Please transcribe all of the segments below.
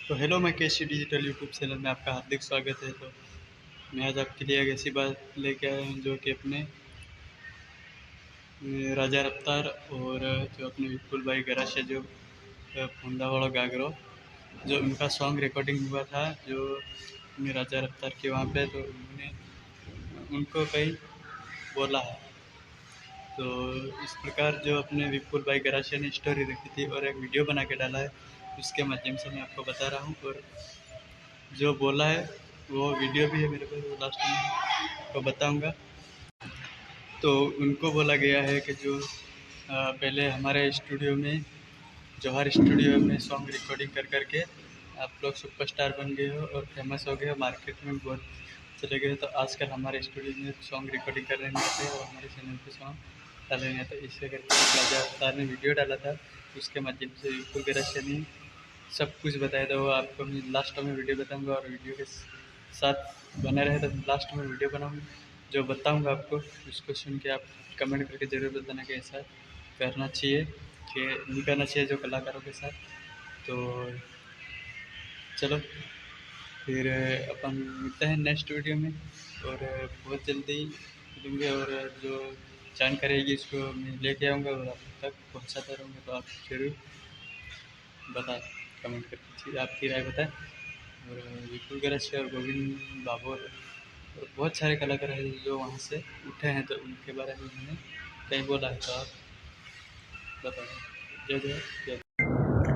तो हेलो, मैं केसी digital YouTube channel में आपका हार्दिक स्वागत है। तो मैं आज आपके लिए एक ऐसी बात लेके आया हूँ जो कि अपने राजा रफ्तार और जो अपने विपुल भाई गरासिया जो फंदा वाला गागरो जो उनका सॉन्ग रिकॉर्डिंग हुआ था जो अपने राजा रफ्तार के वहाँ पे, तो उन्होंने उनको कहीं बोला है। तो इस प्रकार जो अपने विपुल भाई गरासिया ने स्टोरी रखी थी और एक वीडियो बना के डाला है, उसके माध्यम से मैं आपको बता रहा हूँ। और जो बोला है वो वीडियो भी है मेरे पास, वो लास्ट में आपको बताऊंगा। तो उनको बोला गया है कि जो पहले हमारे स्टूडियो में, जौहर स्टूडियो में सॉन्ग रिकॉर्डिंग कर करके आप लोग सुपरस्टार बन गए हो और फेमस हो गए हो, मार्केट में बहुत चले गए हो। तो आजकल हमारे स्टूडियो में सॉन्ग रिकॉर्डिंग करने नहीं आते और हमारे चैनल पे सॉन्ग डालने नहीं आते। इससे करके राजा अवतार ने वीडियो डाला था, उसके माध्यम से विपुल गरासिया ने सब कुछ बताया था। वो आपको मैं लास्ट में वीडियो बताऊंगा और वीडियो के साथ बने रहे तो लास्ट में वीडियो बनाऊंगा जो बताऊंगा आपको, उसको सुन के आप कमेंट करके ज़रूर बताना कि ऐसा करना चाहिए कि नहीं करना चाहिए जो कलाकारों के साथ। तो चलो फिर अपन मिलते हैं नेक्स्ट वीडियो में और बहुत जल्दी मिलेंगे। और जो जानकारी रहेगी इसको मैं लेके आऊँगा और आप तक पहुँचाता रहूँगा। तो आप जरूर बताएं, कमेंट करके आपकी राय बताएं। और विपुल गरासिया और गोविंद बाबू और बहुत सारे कलाकार हैं जो वहाँ से उठे हैं, तो उनके बारे में उन्होंने कहीं बोला है, तो आप बताएं। जय जय जय।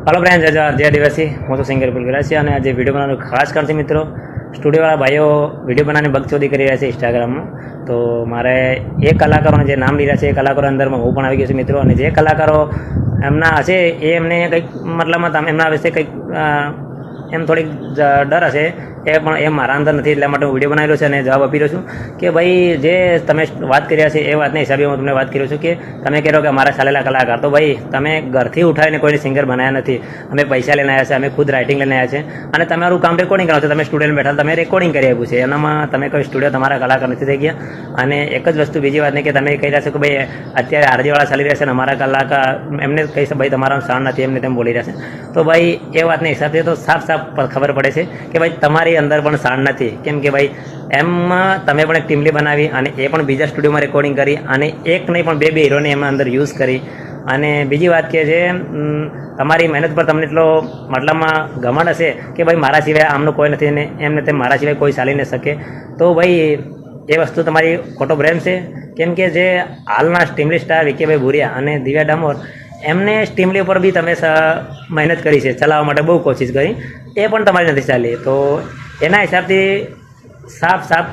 हेलो फ्रेंड्स, जय आदिवासी। હું છું સિંગર વિપુલ ગરાસિયા અને આજે વિડીયો બનાવવાનું ખાસ કરતી મિત્રો સ્ટુડિયોવાળા ભાઈઓ વિડીયો બનાવીને બકચોદી કરી રહ્યા છે ઇન્સ્ટાગ્રામમાં। તો મારે એ કલાકારોને જે નામ લીધા છે એ કલાકારો અંદરમાં હું પણ આવી ગયો છું મિત્રો। અને જે કલાકારો એમના હશે એ એમને કંઈક મતલબમાં તમે એમના વિશે કંઈક એમ થોડીક ડર હશે એ પણ એ મારા અંદર નથી, એટલા માટે હું વિડીયો બનાવેલો છે અને જવાબ આપી રહ્યો છું કે ભાઈ જે તમે વાત કરી રહ્યા છે એ વાતના હિસાબે હું તમને વાત કર્યો છું કે તમે કહો કે અમારા ચાલેલા કલાકાર, તો ભાઈ તમે ઘરથી ઉઠાવીને કોઈને સિંગર બનાવ્યા નથી। અમે પૈસા લઈને આવ્યા છે, અમે ખુદ રાઇટિંગ લઈને આવ્યા છે અને તમારું કામ રેકોર્ડિંગ કરો છો। તમે સ્ટુડિયોમાં બેઠા તમે રેકોર્ડિંગ કરી આપ્યું છે, એનામાં તમે કોઈ સ્ટુડિયો તમારા કલાકાર નથી થઈ ગયા। અને એક જ વસ્તુ બીજી વાત નહીં કે તમે કહી રહ્યા છો કે ભાઈ અત્યારે આરજીવાળા ચાલી રહ્યા છે ને અમારા કલાકાર એમને કહી છે ભાઈ તમારા શાણ નથી, એમને તેમ બોલી રહ્યા છે। તો ભાઈ એ વાતના હિસાબે તો સાફ સાફ ખબર પડે છે કે ભાઈ તમારી અંદર પણ શાણ નથી। કેમ કે ભાઈ એમાં તમે પણ એક ટીમલી બનાવી અને એ પણ બીજા સ્ટુડિયોમાં રેકોર્ડિંગ કરી અને એક નહીં પણ બે હીરોને એમાં અંદર યુઝ કરી। અને બીજી વાત કે છે તમારી મહેનત પર તમને એટલો મતલબમાં ઘમંડ હશે કે ભાઈ મારા સિવાય આમનું કોઈ નથી ને એમને તેમ મારા સિવાય કોઈ ચાલી ન શકે, તો ભાઈ એ વસ્તુ તમારી ખોટો પ્રેમ છે। કેમ કે જે હાલના સ્ટીમલી સ્ટાર વિકેભાઈ ભુરિયા અને દિવ્યા ડામોર એમને સ્ટીમલી ઉપર બી તમે મહેનત કરી છે, ચલાવવા માટે બહુ કોશિશ કરી, એ પણ તમારી નથી ચાલી। તો એના હિસાબથી સાફ સાફ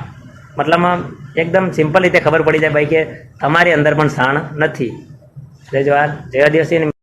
મતલબમાં એકદમ સિમ્પલ રીતે ખબર પડી જાય ભાઈ કે તમારી અંદર પણ શાણ નથી। જય જવાહર, જય આદિવાસી।